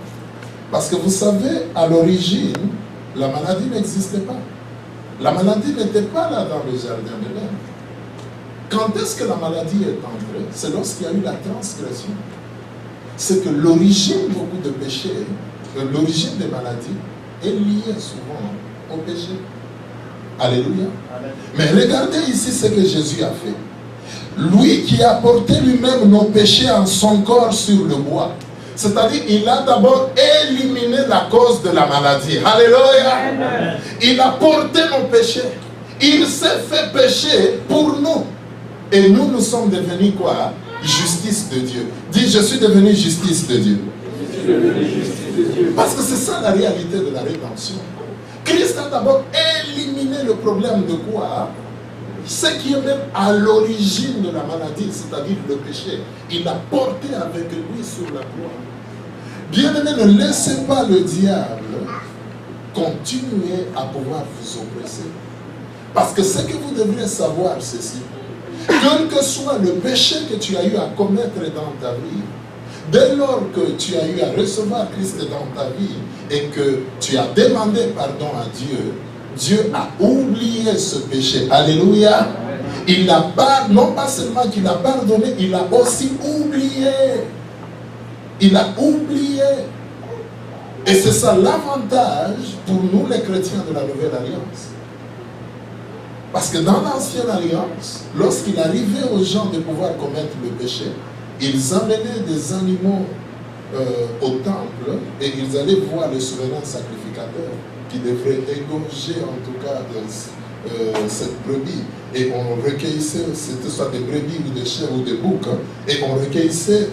Parce que vous savez, à l'origine, la maladie n'existait pas. La maladie n'était pas là dans le jardin d'Éden. Quand est-ce que la maladie est entrée? C'est lorsqu'il y a eu la transgression. C'est que l'origine beaucoup de péchés, l'origine des maladies, est liée souvent au péché. Alléluia. Amen. Mais regardez ici ce que Jésus a fait. Lui qui a porté lui-même nos péchés en son corps sur le bois. C'est-à-dire, il a d'abord éliminé la cause de la maladie. Alléluia. Amen. Il a porté nos péchés. Il s'est fait pécher pour nous. Et nous, nous sommes devenus quoi? Justice de Dieu. Dis, je suis devenu justice de Dieu. Parce que c'est ça la réalité de la rédemption. Christ a d'abord éliminé le problème de quoi? Ce qui est même à l'origine de la maladie, c'est-à-dire le péché. Il l'a porté avec lui sur la croix. Bien-aimés, ne laissez pas le diable continuer à pouvoir vous oppresser. Parce que ce que vous devriez savoir, c'est ceci. Quel que soit le péché que tu as eu à commettre dans ta vie, dès lors que tu as eu à recevoir Christ dans ta vie et que tu as demandé pardon à Dieu, Dieu a oublié ce péché. Alléluia. Il n'a pas, non pas seulement qu'il a pardonné, il a aussi oublié. Il a oublié. Et c'est ça l'avantage pour nous les chrétiens de la Nouvelle Alliance. Parce que dans l'Ancienne Alliance, lorsqu'il arrivait aux gens de pouvoir commettre le péché, ils amenaient des animaux au temple et ils allaient voir le souverain sacrificateur qui devrait égorger en tout cas cette brebis. Et on recueillissait, c'était soit des brebis ou des chèvres ou des boucs, et on recueillissait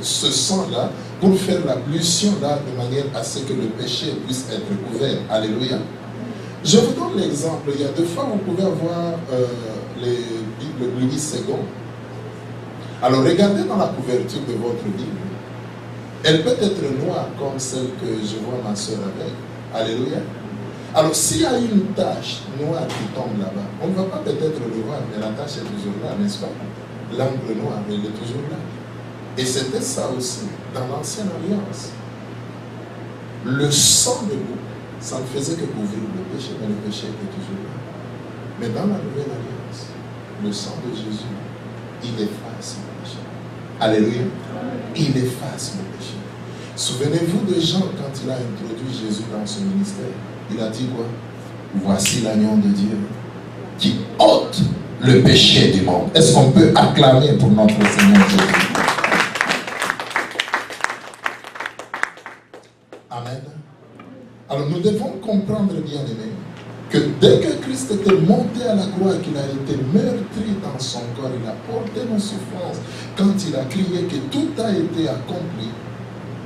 ce sang-là pour faire l'ablution là de manière à ce que le péché puisse être couvert. Alléluia. Je vous donne l'exemple. Il y a deux fois, vous pouvez avoir les Bibles Louis II. Alors, regardez dans la couverture de votre Bible. Elle peut être noire comme celle que je vois ma soeur avec. Alléluia. Alors, s'il y a une tache noire qui tombe là-bas, on ne va pas peut-être le voir, mais la tache est toujours là, n'est-ce pas? L'angle noir, elle est toujours là. Et c'était ça aussi, dans l'Ancienne Alliance. Le sang de bouc, ça ne faisait que couvrir le péché, mais le péché était toujours là. Mais dans la Nouvelle Alliance, le sang de Jésus, il efface le péché. Alléluia. Il efface le péché. Souvenez-vous de Jean quand il a introduit Jésus dans son ministère. Il a dit quoi? Voici l'agneau de Dieu qui ôte le péché du monde. Est-ce qu'on peut acclamer pour notre Seigneur Jésus? Amen. Alors nous devons comprendre, bien aimé, que dès que Christ était monté à la croix et qu'il a été meurtri dans son corps, il a porté nos souffrances. Quand il a crié que tout a été accompli,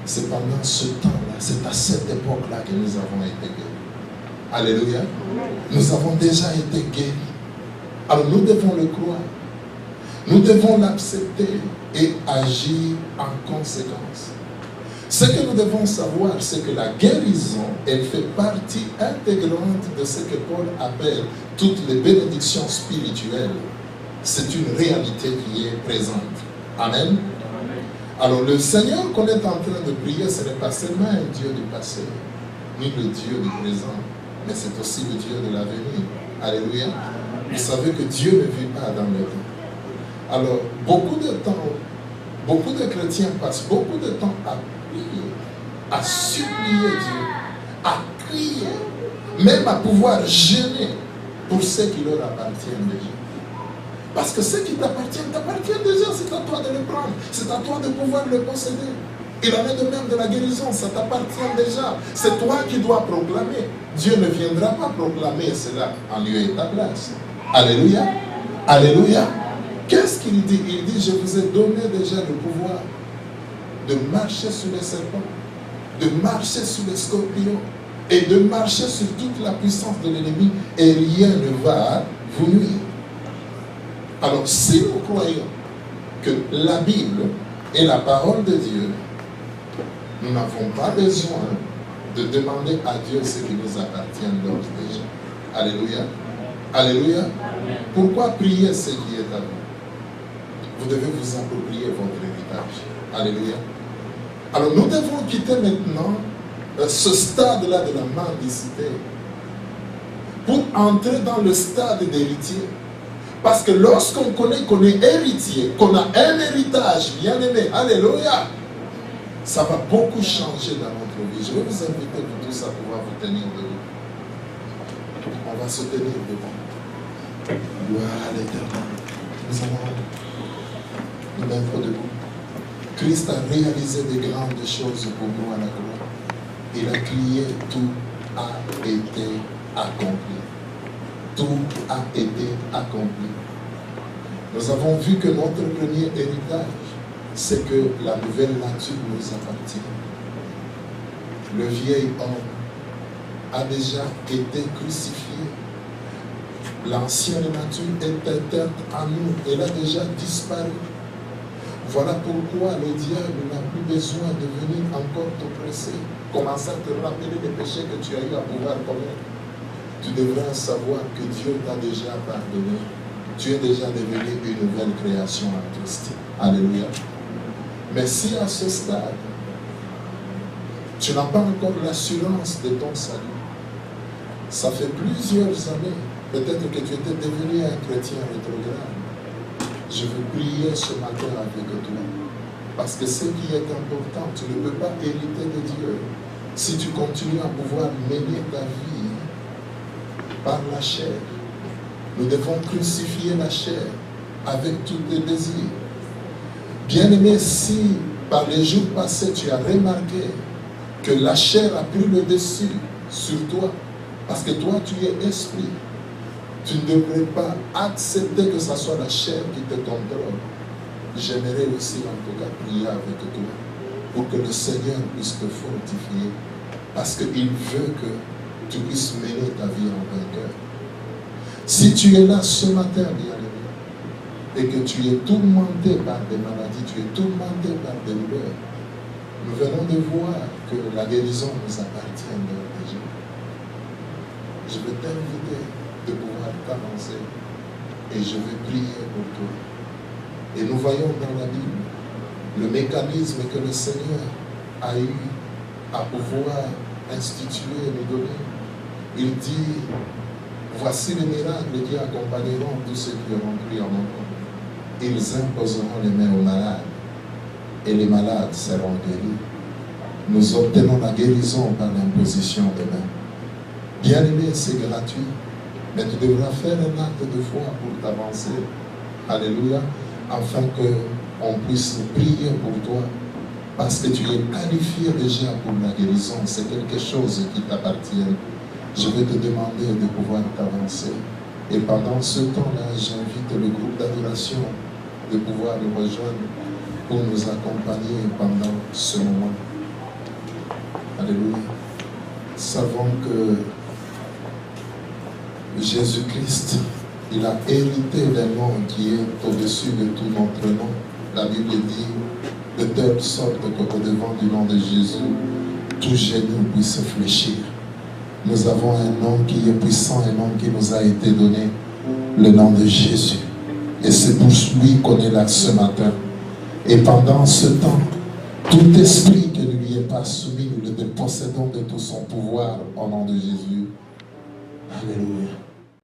C'est pendant ce temps-là, c'est à cette époque-là que nous avons été guéris. Alléluia. Nous avons déjà été guéris. Alors nous devons le croire. Nous devons l'accepter et agir en conséquence. Ce que nous devons savoir, c'est que la guérison, elle fait partie intégrante de ce que Paul appelle toutes les bénédictions spirituelles. C'est une réalité qui est présente. Amen. Alors le Seigneur qu'on est en train de prier, ce n'est pas seulement un Dieu du passé, ni le Dieu du présent, mais c'est aussi le Dieu de l'avenir. Alléluia. Vous savez que Dieu ne vit pas dans le temps. Alors, beaucoup de temps, beaucoup de chrétiens passent beaucoup de temps à prier, à supplier Dieu, à crier, même à pouvoir gêner pour ce qui leur appartient déjà. Parce que ce qui t'appartient déjà, c'est à toi de le prendre, c'est à toi de pouvoir le posséder. Il en est de même de la guérison, ça t'appartient déjà. C'est toi qui dois proclamer. Dieu ne viendra pas proclamer cela en lieu et ta place. Alléluia. Alléluia. Qu'est-ce qu'il dit? Il dit, je vous ai donné déjà le pouvoir de marcher sur les serpents, de marcher sur les scorpions et de marcher sur toute la puissance de l'ennemi et rien ne va vous nuire. Alors, si nous croyons que la Bible est la parole de Dieu, nous n'avons pas besoin de demander à Dieu ce qui nous appartient d'ores déjà. Alléluia. Alléluia. Pourquoi prier ce qui est à vous? Vous devez vous approprier votre héritage. Alléluia. Alors nous devons quitter maintenant ce stade-là de la mendicité pour entrer dans le stade d'héritier. Parce que lorsqu'on connaît qu'on est héritier, qu'on a un héritage bien aimé, alléluia, ça va beaucoup changer dans notre vie. Je vais vous inviter vous tous à pouvoir vous tenir debout. On va se tenir debout. Gloire à l'Éternel. Nous allons nous mettre debout. Christ a réalisé de grandes choses pour nous à la gloire. Il a crié, tout a été accompli. Tout a été accompli. Nous avons vu que notre premier héritage, c'est que la nouvelle nature nous appartient. Le vieil homme a déjà été crucifié. L'ancienne nature est éteinte en nous. Elle a déjà disparu. Voilà pourquoi le diable n'a plus besoin de venir encore t'oppresser. Commence à te rappeler les péchés que tu as eu à pouvoir commettre. Tu devrais savoir que Dieu t'a déjà pardonné. Tu es déjà devenu une nouvelle création en Christ. Alléluia. Mais si à ce stade, tu n'as pas encore l'assurance de ton salut, ça fait plusieurs années, peut-être que tu étais devenu un chrétien rétrograde. Je veux prier ce matin avec toi. Parce que ce qui est important, tu ne peux pas hériter de Dieu si tu continues à pouvoir mener ta vie par la chair. Nous devons crucifier la chair avec tous tes désirs. Bien-aimé, si par les jours passés tu as remarqué que la chair a pris le dessus sur toi, parce que toi tu es esprit, tu ne devrais pas accepter que ce soit la chair qui te contrôle. J'aimerais aussi en tout cas prier avec toi pour que le Seigneur puisse te fortifier, parce qu'il veut que tu puisses mener ta vie en vainqueur. Si tu es là ce matin, bien-aimé, et que tu es tourmenté par des maladies, tu es tourmenté par des douleurs, nous venons de voir que la guérison nous appartient déjà. Je veux t'inviter de pouvoir t'avancer et je vais prier pour toi. Et nous voyons dans la Bible le mécanisme que le Seigneur a eu à pouvoir instituer et nous donner. Il dit, voici les miracles qui accompagneront tous ceux qui auront cru en mon nom. Ils imposeront les mains aux malades et les malades seront guéris. Nous obtenons la guérison par l'imposition des mains. Bien-aimé, c'est gratuit, mais tu devras faire un acte de foi pour t'avancer. Alléluia, afin qu'on puisse prier pour toi, parce que tu es qualifié déjà pour la guérison. C'est quelque chose qui t'appartient. Je vais te demander de pouvoir t'avancer. Et pendant ce temps-là, j'invite le groupe d'adoration de pouvoir nous rejoindre pour nous accompagner pendant ce moment. Alléluia. Savons que Jésus-Christ, il a hérité d'un nom qui est au-dessus de tout notre nom. La Bible dit de telle sorte qu'au devant du nom de Jésus, tout genou puisse fléchir. Nous avons un nom qui est puissant, un nom qui nous a été donné, le nom de Jésus. Et c'est pour lui qu'on est là ce matin. Et pendant ce temps, tout esprit qui ne lui est pas soumis, nous le dépossédons de tout son pouvoir au nom de Jésus. Alléluia.